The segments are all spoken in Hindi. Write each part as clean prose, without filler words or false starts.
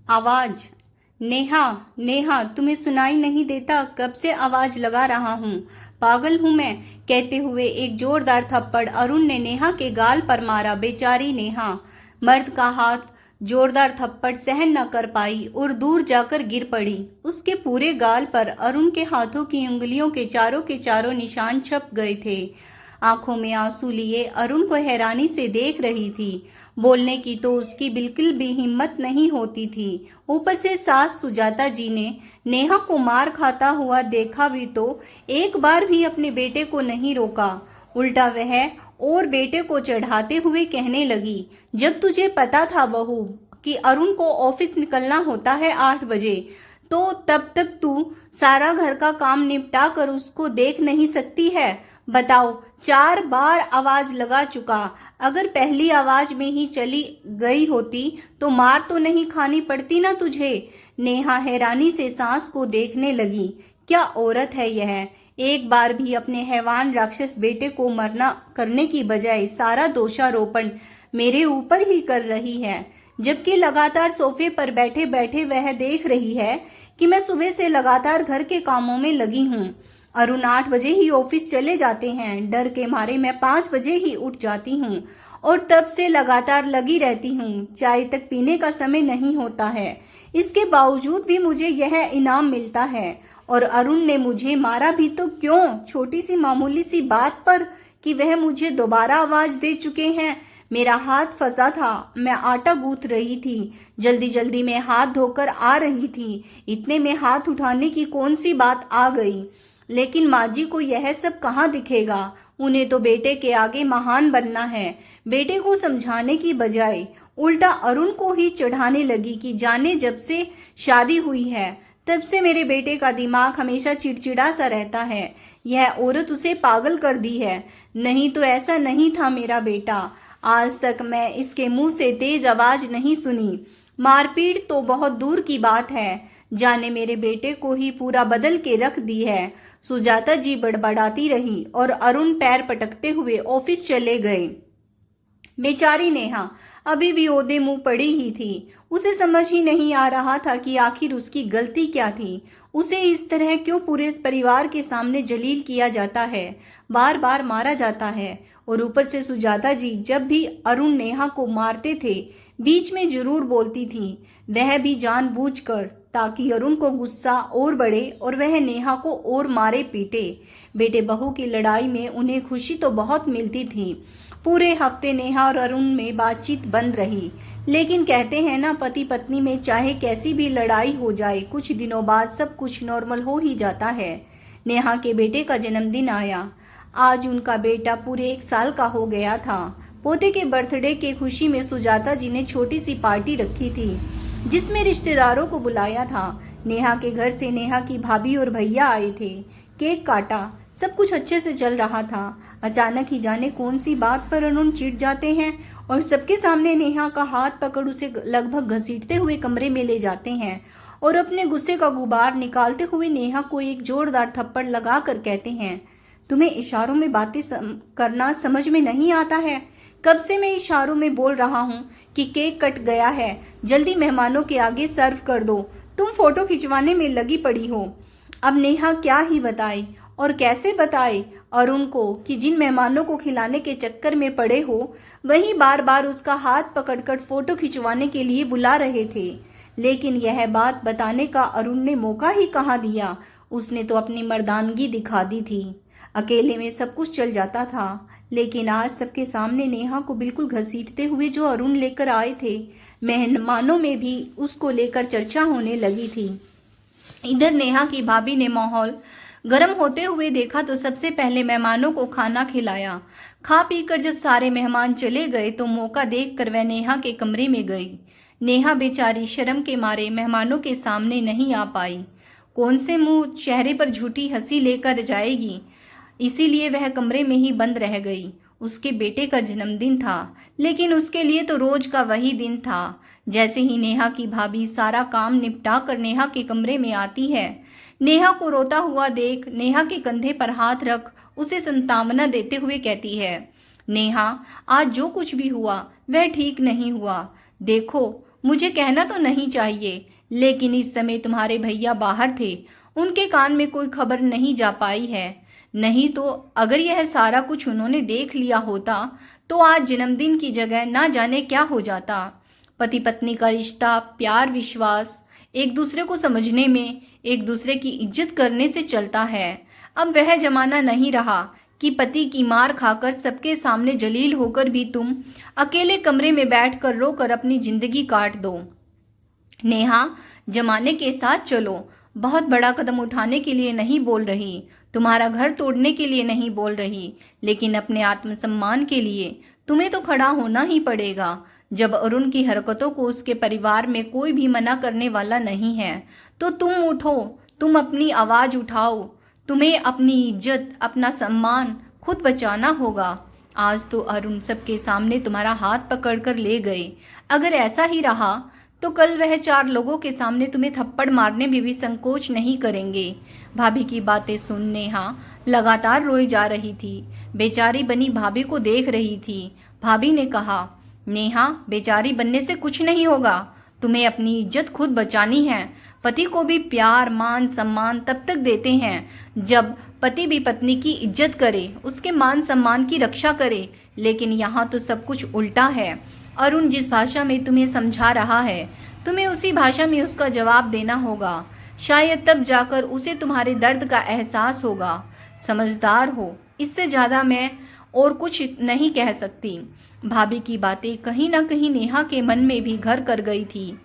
आवाज। नेहा, नेहा, तुम्हें सुनाई नहीं देता? कब से आवाज लगा रहा हूँ। पागल हूँ मैं? कहते हुए एक जोरदार थप्पड़ अरुण ने नेहा के गाल पर मारा। बेचारी नेहा मर्द का हाथ जोरदार थप्पड़ सहन न कर पाई और दूर जाकर गिर पड़ी। उसके पूरे गाल पर अरुण के हाथों की उंगलियों के चारों निशान छप गए थे। आंखों में आंसू लिए अरुण को हैरानी से देख रही थी। बोलने की तो उसकी बिल्कुल भी हिम्मत नहीं होती थी। ऊपर से सास सुजाता जी ने नेहा को मार खाता हुआ देखा भी तो एक बार भी अपने बेटे को नहीं रोका। उल्टा वह और बेटे को चढ़ाते हुए कहने लगी, जब तुझे पता था बहू कि अरुण को ऑफिस निकलना होता है 8 बजे, तो तब तक तू सारा घर का काम निपटा कर उसको देख नहीं सकती है? बताओ, 4 बार आवाज लगा चुका। अगर पहली आवाज में ही चली गई होती तो मार तो नहीं खानी पड़ती ना तुझे। नेहा हैरानी से सास को देखने लगी। क्या औरत है यह! एक बार भी अपने हैवान राक्षस बेटे को मरना करने की बजाय सारा दोषारोपण मेरे ऊपर ही कर रही है, जबकि लगातार सोफे पर बैठे बैठे वह देख रही है कि मैं सुबह से लगातार घर के कामों में लगी हूँ। अरुण 8 बजे ही ऑफिस चले जाते हैं। डर के मारे मैं 5 बजे ही उठ जाती हूँ और तब से लगातार लगी रहती हूँ। चाय तक पीने का समय नहीं होता है। इसके बावजूद भी मुझे यह इनाम मिलता है। और अरुण ने मुझे मारा भी तो क्यों? छोटी सी मामूली सी बात पर कि वह मुझे दोबारा आवाज दे चुके हैं। मेरा हाथ फंसा था, मैं आटा गूंथ रही थी। जल्दी जल्दी में हाथ धोकर आ रही थी। इतने में हाथ उठाने की कौन सी बात आ गई? लेकिन माँ जी को यह सब कहाँ दिखेगा। उन्हें तो बेटे के आगे महान बनना है। बेटे को समझाने की बजाय उल्टा अरुण को ही चढ़ाने लगी कि जाने जब से शादी हुई है तब से मेरे बेटे का दिमाग हमेशा चिड़चिड़ा सा रहता है। यह औरत उसे पागल कर दी है। नहीं तो ऐसा नहीं था मेरा बेटा। आज तक मैं इसके मुंह से तेज आवाज नहीं सुनी। मारपीट तो बहुत दूर की बात है, जाने मेरे बेटे को ही पूरा बदल के रख दी है। सुजाता जी बड़बड़ाती रही और अरुण पैर पटकते हुए ऑफिस चले गए। बेचारी नेहा अभी भी ओदे मुंह पड़ी ही थी। उसे समझ ही नहीं आ रहा था कि आखिर उसकी गलती क्या थी। उसे इस तरह क्यों पूरे परिवार के सामने जलील किया जाता है, बार बार मारा जाता है। और ऊपर से सुजाता जी जब भी अरुण नेहा को मारते थे बीच में जरूर बोलती थी, वह भी जानबूझकर, ताकि अरुण को गुस्सा और बढ़े और वह नेहा को और मारे पीटे। बेटे बहू की लड़ाई में उन्हें खुशी तो बहुत मिलती थी। पूरे हफ्ते नेहा और अरुण में बातचीत बंद रही। लेकिन कहते हैं ना, पति पत्नी में चाहे कैसी भी लड़ाई हो जाए, कुछ दिनों बाद सब कुछ नॉर्मल हो ही जाता है। नेहा के बेटे का जन्मदिन आया। आज उनका बेटा पूरे 1 साल का हो गया था। पोते के बर्थडे के खुशी में सुजाता जी ने छोटी सी पार्टी रखी थी जिसमें रिश्तेदारों को बुलाया था। नेहा के घर से नेहा की भाभी और भैया आए थे। केक काटा, सब कुछ अच्छे से चल रहा था। अचानक ही जाने कौन सी बात पर अरुण चिढ़ जाते हैं और सबके सामने नेहा का हाथ पकड़ उसे लगभग घसीटते हुए कमरे में ले जाते हैं और अपने गुस्से का गुबार निकालते हुए नेहा को एक जोरदार थप्पड़ लगा कर कहते हैं, तुम्हें इशारों में बातें करना समझ में नहीं आता है? कब से मैं इशारों में बोल रहा हूँ कि केक कट गया है, जल्दी मेहमानों के आगे सर्व कर दो। तुम फोटो खिंचवाने में लगी पड़ी हो। अब नेहा क्या ही बताए और कैसे बताए अरुण को कि जिन मेहमानों को खिलाने के चक्कर में पड़े हो वही बार बार उसका हाथ पकड़कर फोटो खिंचवाने के लिए बुला रहे थे। लेकिन यह बात बताने का अरुण ने मौका ही कहाँ दिया। उसने तो अपनी मर्दानगी दिखा दी थी। अकेले में सब कुछ चल जाता था, लेकिन आज सबके सामने नेहा को बिल्कुल घसीटते हुए जो अरुण लेकर आए थे, मेहमानों में भी उसको लेकर चर्चा होने लगी थी। इधर नेहा की भाभी ने माहौल गर्म होते हुए देखा तो सबसे पहले मेहमानों को खाना खिलाया। खा पीकर जब सारे मेहमान चले गए तो मौका देखकर वह नेहा के कमरे में गई। नेहा बेचारी शर्म के मारे मेहमानों के सामने नहीं आ पाई। कौन से मुंह चेहरे पर झूठी हंसी लेकर जाएगी, इसीलिए वह कमरे में ही बंद रह गई। उसके बेटे का जन्मदिन था, लेकिन उसके लिए तो रोज का वही दिन था। जैसे ही नेहा की भाभी सारा काम निपटा कर नेहा के कमरे में आती है, नेहा को रोता हुआ देख नेहा के कंधे पर हाथ रख उसे सांत्वना देते हुए कहती है, नेहा, आज जो कुछ भी हुआ वह ठीक नहीं हुआ। देखो, मुझे कहना तो नहीं चाहिए, लेकिन इस समय तुम्हारे भैया बाहर थे, उनके कान में कोई खबर नहीं जा पाई है। नहीं तो अगर यह सारा कुछ उन्होंने देख लिया होता तो आज जन्मदिन की जगह ना जाने क्या हो जाता। पति पत्नी का रिश्ता प्यार विश्वास, एक दूसरे को समझने में, एक दूसरे की इज्जत करने से चलता है। अब वह जमाना नहीं रहा कि पति की मार खाकर सबके सामने जलील होकर भी तुम अकेले कमरे में बैठकर रोकर अपनी जिंदगी काट दो। नेहा, जमाने के साथ चलो। बहुत बड़ा कदम उठाने के लिए नहीं बोल रही, तुम्हारा घर तोड़ने के लिए नहीं बोल रही, लेकिन अपने आत्मसम्मान के लिए तुम्हें तो खड़ा होना ही पड़ेगा। जब अरुण की हरकतों को उसके परिवार में कोई भी मना करने वाला नहीं है तो तुम उठो, तुम अपनी आवाज उठाओ। तुम्हें अपनी इज्जत, अपना सम्मान खुद बचाना होगा। आज तो अरुण सबके सामने तुम्हारा हाथ पकड़कर ले गए, अगर ऐसा ही रहा तो कल वह 4 लोगों के सामने तुम्हें थप्पड़ मारने में भी संकोच नहीं करेंगे। भाभी की बातें सुन नेहा लगातार रोई जा रही थी। बेचारी बनी भाभी को देख रही थी। भाभी ने कहा, नेहा, बेचारी बनने से कुछ नहीं होगा, तुम्हें अपनी इज्जत खुद बचानी है। पति को भी प्यार मान सम्मान तब तक देते हैं जब पति भी पत्नी की इज्जत करे, उसके मान सम्मान की रक्षा करे, लेकिन यहाँ तो सब कुछ उल्टा है। अरुण जिस भाषा में तुम्हें समझा रहा है, तुम्हें उसी भाषा में उसका जवाब देना होगा। शायद तब जाकर उसे तुम्हारे दर्द का एहसास होगा। समझदार हो, इससे ज़्यादा मैं और कुछ नहीं कह सकती। भाभी की बातें कहीं ना कहीं नेहा के मन में भी घर कर गई थी।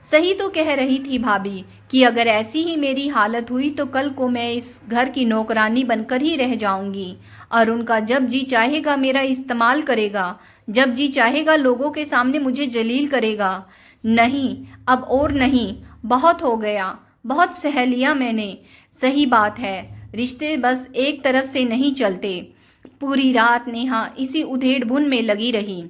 सही तो कह रही थी भाभी कि अगर ऐसी ही मेरी हालत हुई तो कल को मैं इस घर की नौकरानी बनकर ही रह जाऊंगी। अरुण का जब जी चाहेगा मेरा इस्तेमाल करेगा, जब जी चाहेगा लोगों के सामने मुझे जलील करेगा। नहीं, अब और नहीं, बहुत हो गया, बहुत सह लिया मैंने। सही बात है, रिश्ते बस एक तरफ से नहीं चलते। पूरी रात नेहा इसी उधेड़-बुन में लगी रही।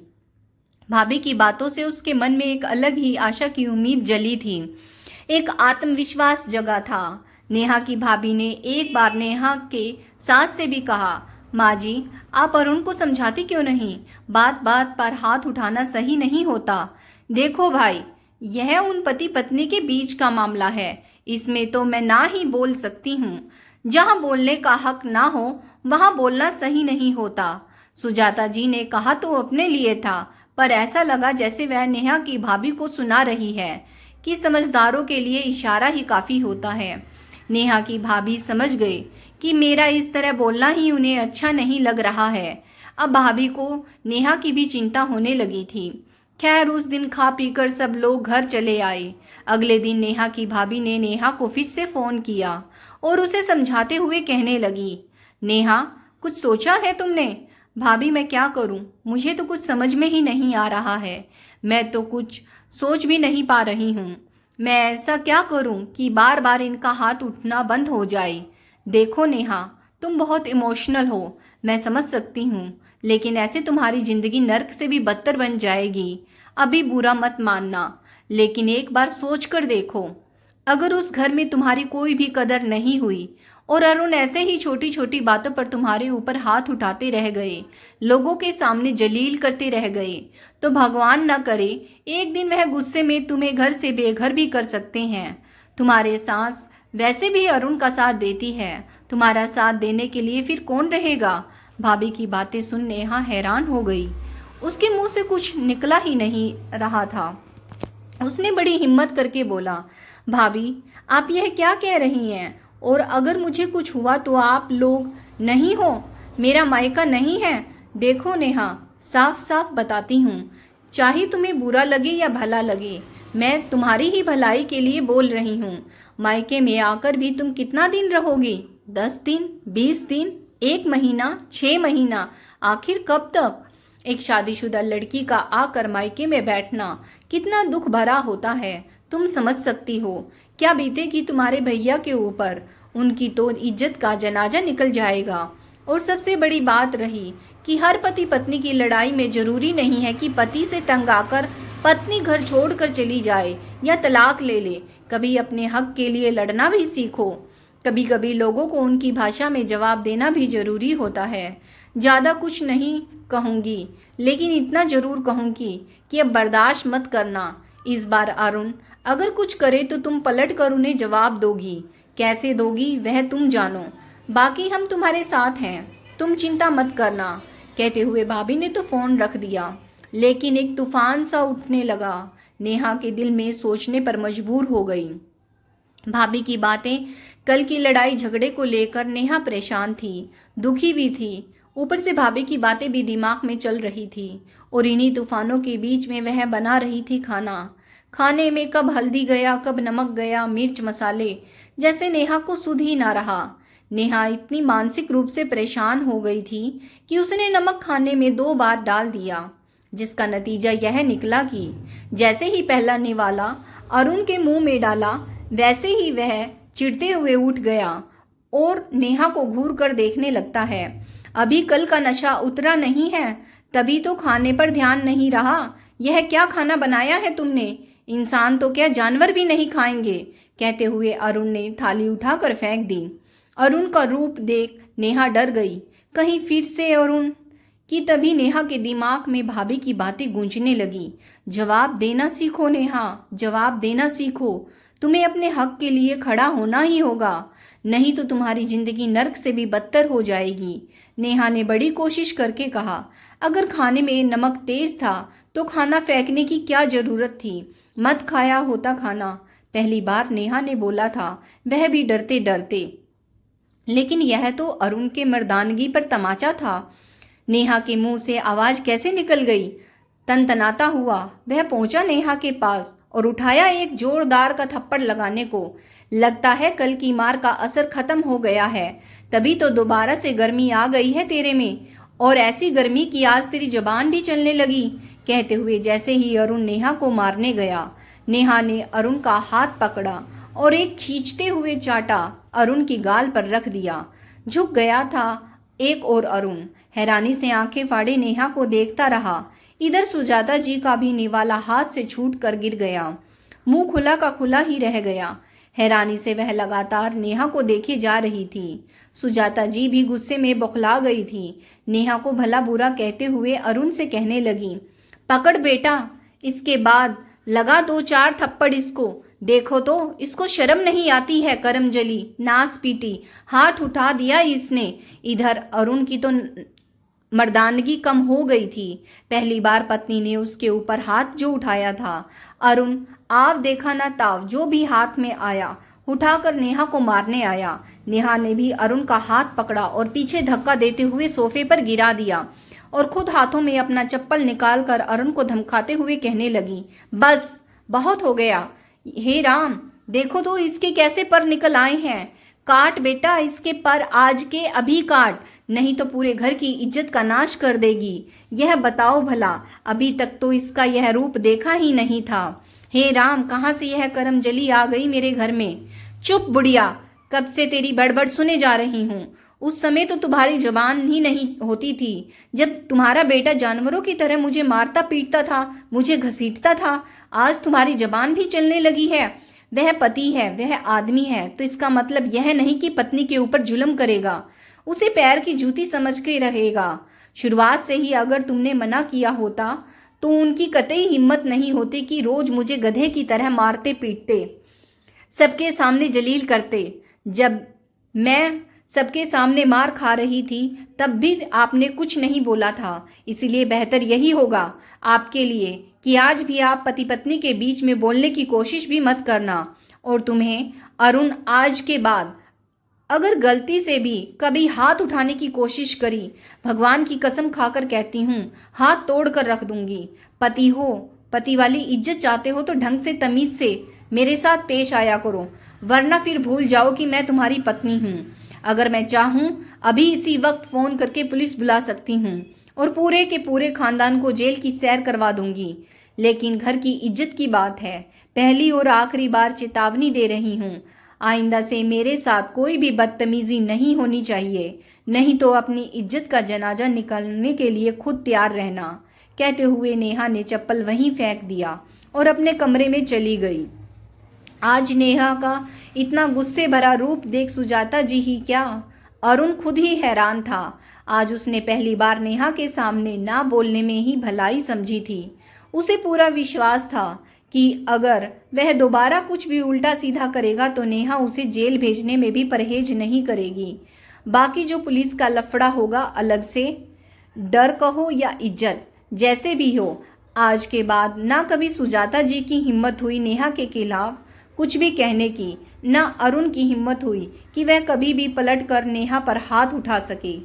भाभी की बातों से उसके मन में एक अलग ही आशा की उम्मीद जली थी, एक आत्मविश्वास जगा था। नेहा की भाभी ने एक बार नेहा के सास से भी कहा, माँ जी, आप अरुण को समझाती क्यों नहीं? बात बात पर हाथ उठाना सही नहीं होता। देखो भाई, यह उन पति पत्नी के बीच का मामला है, इसमें तो मैं ना ही बोल सकती हूँ। जहाँ बोलने का हक ना हो वहाँ बोलना सही नहीं होता। सुजाता जी ने कहा तो अपने लिए था, पर ऐसा लगा जैसे वह नेहा की भाभी को सुना रही है कि समझदारों के लिए इशारा ही काफ़ी होता है। नेहा की भाभी समझ गए कि मेरा इस तरह बोलना ही उन्हें अच्छा नहीं लग रहा है। अब भाभी को नेहा की भी चिंता होने लगी थी। खैर, उस दिन खा पीकर सब लोग घर चले आए। अगले दिन नेहा की भाभी ने नेहा को फिर से फ़ोन किया और उसे समझाते हुए कहने लगी, नेहा, कुछ सोचा है तुमने? भाभी, मैं क्या करूं? मुझे तो कुछ समझ में ही नहीं आ रहा है। मैं तो कुछ सोच भी नहीं पा रही हूँ। मैं ऐसा क्या करूं कि बार बार इनका हाथ उठना बंद हो जाए? देखो नेहा, तुम बहुत इमोशनल हो, मैं समझ सकती हूँ, लेकिन ऐसे तुम्हारी ज़िंदगी नर्क से भी बदतर बन जाएगी। अभी बुरा मत मानना, लेकिन एक बार सोच कर देखो, अगर उस घर में तुम्हारी कोई भी कदर नहीं हुई और अरुण ऐसे ही छोटी छोटी बातों पर तुम्हारे ऊपर हाथ उठाते रह गए, लोगों के सामने जलील करते रह गए, तो भगवान न करे एक दिन वह गुस्से में तुम्हें घर से बेघर भी कर सकते हैं। तुम्हारे सास वैसे भी अरुण का साथ देती है, तुम्हारा साथ देने के लिए फिर कौन रहेगा? भाभी की बातें सुन नेहा हैरान हो गई। उसके मुंह से कुछ निकला ही नहीं रहा था। उसने बड़ी हिम्मत करके बोला, भाभी, आप यह क्या कह रही हैं? और अगर मुझे कुछ हुआ तो आप लोग नहीं हो, मेरा मायका नहीं है। देखो नेहा, साफ साफ बताती हूँ, चाहे तुम्हें बुरा लगे या भला लगे, मैं तुम्हारी ही भलाई के लिए बोल रही हूँ। मायके में आकर भी तुम कितना दिन रहोगी? 10 दिन, 20 दिन, 1 महीना, 6 महीना, आखिर कब तक? एक शादीशुदा लड़की का आकर मायके में बैठना कितना दुख भरा होता है, तुम समझ सकती हो। क्या बीतेगी तुम्हारे भैया के ऊपर? उनकी तो इज्जत का जनाजा निकल जाएगा। और सबसे बड़ी बात रही कि हर पति पत्नी की लड़ाई में जरूरी नहीं है कि पति से तंग आकर पत्नी घर छोड़कर चली जाए या तलाक ले ले। कभी अपने हक के लिए लड़ना भी सीखो। कभी कभी लोगों को उनकी भाषा में जवाब देना भी जरूरी होता है। ज़्यादा कुछ नहीं कहूँगी, लेकिन इतना ज़रूर कहूँगी कि अब बर्दाश्त मत करना। इस बार अरुण अगर कुछ करे तो तुम पलट कर उन्हें जवाब दोगी। कैसे दोगी वह तुम जानो, बाकी हम तुम्हारे साथ हैं, तुम चिंता मत करना। कहते हुए भाभी ने तो फोन रख दिया। लेकिन एक तूफान सा उठने लगा। नेहा के दिल में सोचने पर मजबूर हो गई। भाभी की बातें, कल की लड़ाई झगड़े को लेकर नेहा परेशान थी, दुखी भी थी। ऊपर से भाभी की बातें भी दिमाग में चल रही थी और इन्हीं तूफानों के बीच में वह बना रही थी खाना। खाने में कब हल्दी गया, कब नमक गया, मिर्च मसाले, जैसे नेहा को सुध ही ना रहा। नेहा इतनी मानसिक रूप से परेशान हो गई थी कि उसने नमक खाने में 2 बार डाल दिया, जिसका नतीजा यह निकला कि जैसे ही पहला निवाला अरुण के मुंह में डाला, वैसे ही वह चिढ़ते हुए उठ गया और नेहा को घूर कर देखने लगता है। अभी कल का नशा उतरा नहीं है, तभी तो खाने पर ध्यान नहीं रहा। यह क्या खाना बनाया है तुमने? इंसान तो क्या जानवर भी नहीं खाएंगे। कहते हुए अरुण ने थाली उठाकर फेंक दी। अरुण का रूप देख नेहा डर गई, कहीं फिर से अरुण कि तभी नेहा के दिमाग में भाभी की बातें गूंजने लगी। जवाब देना सीखो नेहा, जवाब देना सीखो। तुम्हें अपने हक के लिए खड़ा होना ही होगा, नहीं तो तुम्हारी जिंदगी नर्क से भी बदतर हो जाएगी। नेहा ने बड़ी कोशिश करके कहा, अगर खाने में नमक तेज था तो खाना फेंकने की क्या जरूरत थी? मत खाया होता खाना। पहली बार नेहा ने बोला था, वह भी डरते डरते। लेकिन यह तो अरुण के मर्दानगी पर तमाचा था। नेहा के मुंह से आवाज कैसे निकल गई? तनतनाता हुआ वह पहुंचा नेहा के पास और उठाया एक जोरदार का थप्पड़ लगाने को। लगता है कल की मार का असर खत्म हो गया है, तभी तो दोबारा से गर्मी आ गई है तेरे में, और ऐसी गर्मी की आज तेरी जबान भी चलने लगी। कहते हुए जैसे ही अरुण नेहा को मारने गया, नेहा ने अरुण का हाथ पकड़ा और एक खींचते हुए चाटा अरुण की गाल पर रख दिया। झुक गया था एक और अरुण हैरानी से आंखें फाड़े नेहा को देखता रहा। इधर सुजाता जी का भी निवाला हाथ से छूट कर गिर गया। मुंह खुला का खुला ही रह गया। हैरानी से वह लगातार नेहा को देखे जा रही थी। सुजाता जी भी गुस्से में बौखला गई थी। नेहा को भला बुरा कहते हुए अरुण से कहने लगी, पकड़ बेटा, इसके बाद लगा 2-4 थप्पड़ इसको। देखो तो इसको शर्म नहीं आती है, करमजली नास पीटी, हाथ उठा दिया इसने। इधर अरुण की तो मर्दानगी कम हो गई थी। पहली बार पत्नी ने उसके ऊपर हाथ जो उठाया था। अरुण आव देखा ना ताव, जो भी हाथ में आया उठाकर नेहा को मारने आया। नेहा ने भी अरुण का हाथ पकड़ा और पीछे धक्का देते हुए सोफे पर गिरा दिया और खुद हाथों में अपना चप्पल निकालकर अरुण को धमकाते हुए कहने लगी, बस बहुत हो गया। हे राम, देखो तो इसके कैसे पर निकल आए हैं। काट बेटा इसके पर, आज के अभी काट, नहीं तो पूरे घर की इज्जत का नाश कर देगी। यह बताओ भला, अभी तक तो इसका यह रूप देखा ही नहीं था। हे राम, कहाँ से यह करमजली आ गई मेरे घर में? चुप बुढ़िया, कब से तेरी बड़बड़ सुने जा रही हूँ। उस समय तो तुम्हारी जबान ही नहीं होती थी, जब तुम्हारा बेटा जानवरों की तरह मुझे मारता पीटता था, मुझे घसीटता था। आज तुम्हारी जबान भी चलने लगी है। वह पति है, वह आदमी है, तो इसका मतलब यह नहीं कि पत्नी के ऊपर जुल्म करेगा, उसे पैर की जूती समझ के रहेगा। शुरुआत से ही अगर तुमने मना किया होता तो उनकी कतई हिम्मत नहीं होती कि रोज मुझे गधे की तरह मारते पीटते, सबके सामने जलील करते। जब मैं सबके सामने मार खा रही थी तब भी आपने कुछ नहीं बोला था। इसीलिए बेहतर यही होगा आपके लिए कि आज भी आप पति पत्नी के बीच में बोलने की कोशिश भी मत करना। और तुम्हें अरुण, आज के बाद अगर गलती से भी कभी हाथ उठाने की कोशिश करी, भगवान की कसम खाकर कहती हूँ, हाथ तोड़ कर रख दूंगी। पति हो, पति वाली इज्जत चाहते हो तो ढंग से तमीज से मेरे साथ पेश आया करो, वरना फिर भूल जाओ कि मैं तुम्हारी पत्नी हूँ। अगर मैं चाहूँ अभी इसी वक्त फोन करके पुलिस बुला सकती हूँ और पूरे के पूरे खानदान को जेल की सैर करवा दूंगी। लेकिन घर की इज्जत की बात है, पहली और आखिरी बार चेतावनी दे रही हूँ, आइंदा से मेरे साथ कोई भी बदतमीजी नहीं होनी चाहिए, नहीं तो अपनी इज्जत का जनाजा निकालने के लिए खुद तैयार रहना। कहते हुए नेहा ने चप्पल वहीं फेंक दिया और अपने कमरे में चली गई। आज नेहा का इतना गुस्से भरा रूप देख सुजाता जी ही क्या, अरुण खुद ही हैरान था। आज उसने पहली बार नेहा के सामने ना बोलने में ही भलाई समझी थी। उसे पूरा विश्वास था कि अगर वह दोबारा कुछ भी उल्टा सीधा करेगा तो नेहा उसे जेल भेजने में भी परहेज नहीं करेगी। बाकी जो पुलिस का लफड़ा होगा अलग से। डर कहो या इज्जत, जैसे भी हो, आज के बाद ना कभी सुजाता जी की हिम्मत हुई नेहा के खिलाफ कुछ भी कहने की, ना अरुण की हिम्मत हुई कि वह कभी भी पलट कर नेहा पर हाथ उठा सके।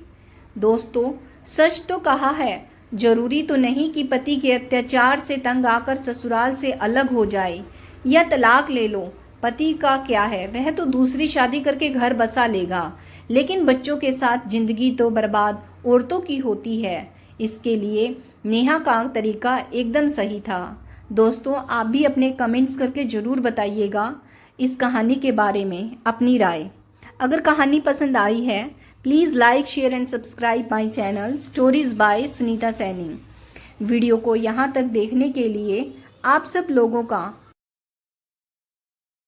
दोस्तों, सच तो कहा है, जरूरी तो नहीं कि पति के अत्याचार से तंग आकर ससुराल से अलग हो जाए या तलाक ले लो। पति का क्या है, वह तो दूसरी शादी करके घर बसा लेगा, लेकिन बच्चों के साथ जिंदगी तो बर्बाद औरतों की होती है। इसके लिए नेहा का तरीका एकदम सही था। दोस्तों, आप भी अपने कमेंट्स करके ज़रूर बताइएगा इस कहानी के बारे में अपनी राय। अगर कहानी पसंद आई है, please like, share and subscribe my channel stories bye Sunita Saini. Video को यहाँ तक देखने के लिए आप सब लोगों का